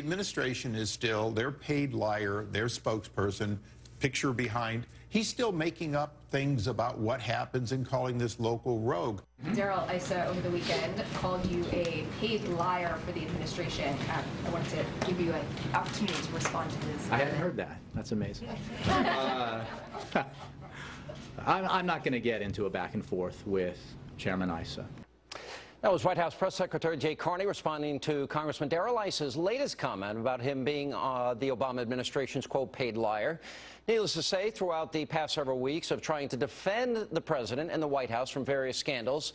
administration is still their paid liar, their spokesperson, picture behind. He's still making up things about what happens and calling this local rogue. Darrell Issa over the weekend called you a paid liar for the administration. I wanted to give you an opportunity to respond to his. I hadn't heard that. That's amazing. I'm not going to get into a back and forth with Chairman Issa. That was White House Press Secretary Jay Carney responding to Congressman Darrell Issa's latest comment about him being the Obama administration's, quote, paid liar. Needless to say, throughout the past several weeks of trying to defend the president and the White House from various scandals,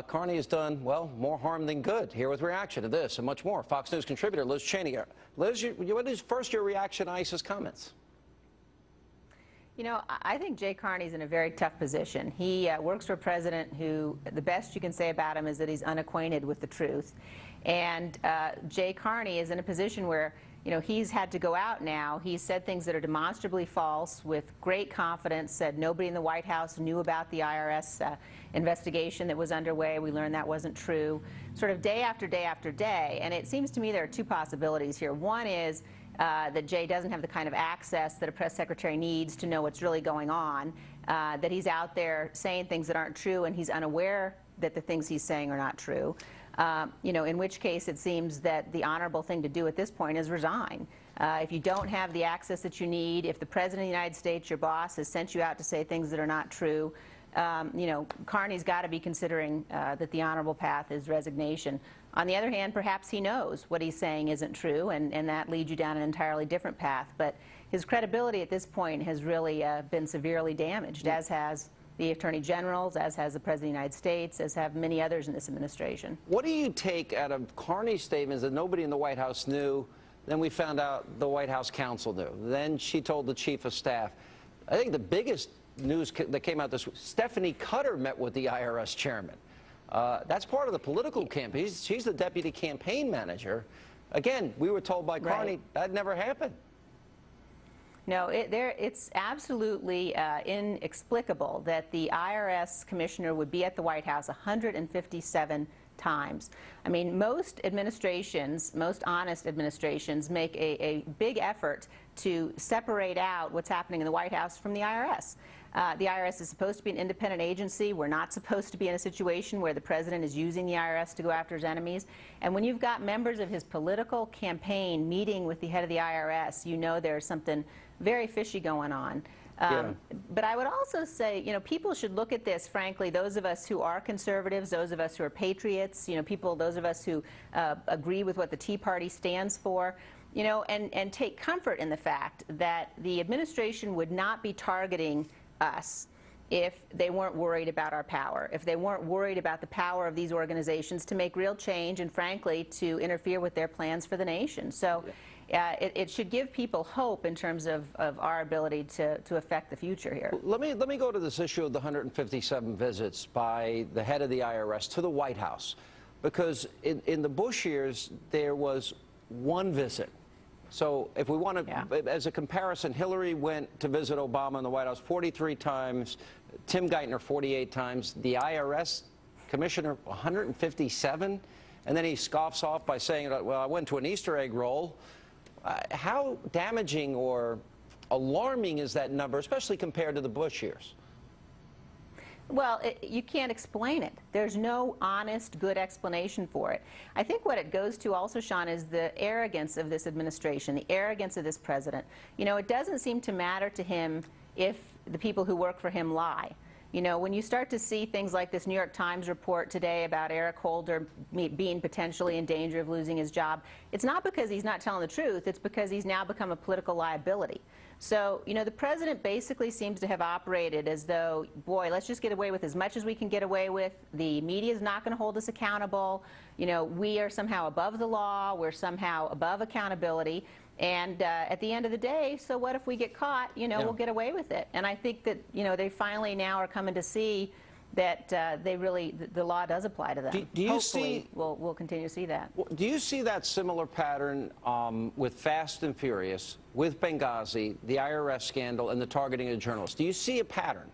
Carney has done, well, more harm than good. Here with reaction to this and much more, Fox News contributor Liz Cheney. Liz, what is first your reaction to Issa's comments? You know, I think Jay Carney's in a very tough position. He works for a president who, the best you can say about him is that he's unacquainted with the truth. And Jay Carney is in a position where, you know, he's had to go out now. He's said things that are demonstrably false with great confidence, said nobody in the White House knew about the IRS investigation that was underway. We learned that wasn't true, sort of day after day after day. And it seems to me there are two possibilities here. One is that Jay doesn't have the kind of access that a press secretary needs to know what's really going on, that he's out there saying things that aren't true and he's unaware that the things he's saying are not true. You know, in which case it seems that the honorable thing to do at this point is resign. If you don't have the access that you need, if the President of the United States, your boss, has sent you out to say things that are not true, you know, Carney's got to be considering that the honorable path is resignation. On the other hand, perhaps he knows what he's saying isn't true, and that leads you down an entirely different path. But his credibility at this point has really been severely damaged, as has the Attorney General's, as has the President of the United States, as have many others in this administration. What do you take out of Carney's statements that nobody in the White House knew? Then we found out the White House counsel knew. Then she told the chief of staff. I think the biggest news that came out this week, Stephanie Cutter met with the IRS chairman. That's part of the political campaign. She's the deputy campaign manager. Again, we were told by Carney that never happened. No, it's absolutely inexplicable that the IRS commissioner would be at the White House 157 times. I mean, most administrations, most honest administrations, make a big effort to separate out what's happening in the White House from the IRS. The IRS is supposed to be an independent agency. We're not supposed to be in a situation where the president is using the IRS to go after his enemies. And when you've got members of his political campaign meeting with the head of the IRS, you know there's something very fishy going on. But I would also say, you know, people should look at this, frankly, those of us who are conservatives, those of us who are patriots, you know, those of us who agree with what the Tea Party stands for, you know, and take comfort in the fact that the administration would not be targeting us if they weren't worried about our power, if they weren't worried about the power of these organizations to make real change and, frankly, to interfere with their plans for the nation. So it should give people hope in terms of our ability to affect the future here. Let me go to this issue of the 157 visits by the head of the IRS to the White House, because in the Bush years there was one visit. So if we want to, as a comparison, Hillary went to visit Obama in the White House 43 times, Tim Geithner 48 times, the IRS commissioner 157, and then he scoffs off by saying, well, I went to an Easter egg roll. How damaging or alarming is that number, especially compared to the Bush years? Well, you can't explain it. There's no honest, good explanation for it. I think what it goes to also, Sean, is the arrogance of this administration, the arrogance of this president. You know, it doesn't seem to matter to him if the people who work for him lie. You know, when you start to see things like this New York Times report today about Eric Holder being potentially in danger of losing his job, it's not because he's not telling the truth, it's because he's now become a political liability. So, you know, the president basically seems to have operated as though, boy, let's just get away with as much as we can get away with. The media is not going to hold us accountable. You know, we are somehow above the law. We're somehow above accountability. And at the end of the day, so what if we get caught? You know, we'll get away with it. And I think that, you know, they finally now are coming to see that the law does apply to them. Do you Hopefully, we'll continue to see that. Do you see that similar pattern with Fast and Furious, with Benghazi, the IRS scandal, and the targeting of journalists? Do you see a pattern?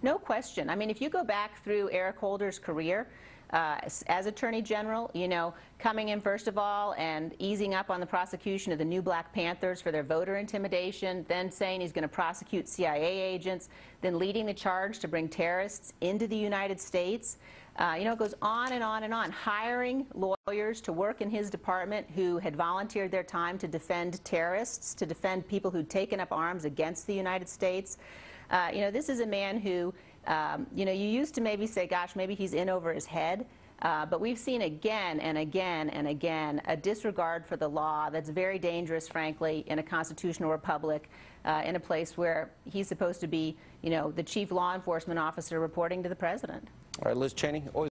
No question. I mean, if you go back through Eric Holder's career, as Attorney General, you know, coming in first of all and easing up on the prosecution of the new Black Panthers for their voter intimidation, then saying he's going to prosecute CIA agents, then leading the charge to bring terrorists into the United States. You know, it goes on and on and on. Hiring lawyers to work in his department who had volunteered their time to defend terrorists, to defend people who'd taken up arms against the United States. You know, this is a man who, you know, you used to maybe say, gosh, maybe he's in over his head. But we've seen again and again and again a disregard for the law that's very dangerous, frankly, in a constitutional republic, in a place where he's supposed to be, you know, the chief law enforcement officer reporting to the president. All right, Liz Cheney, always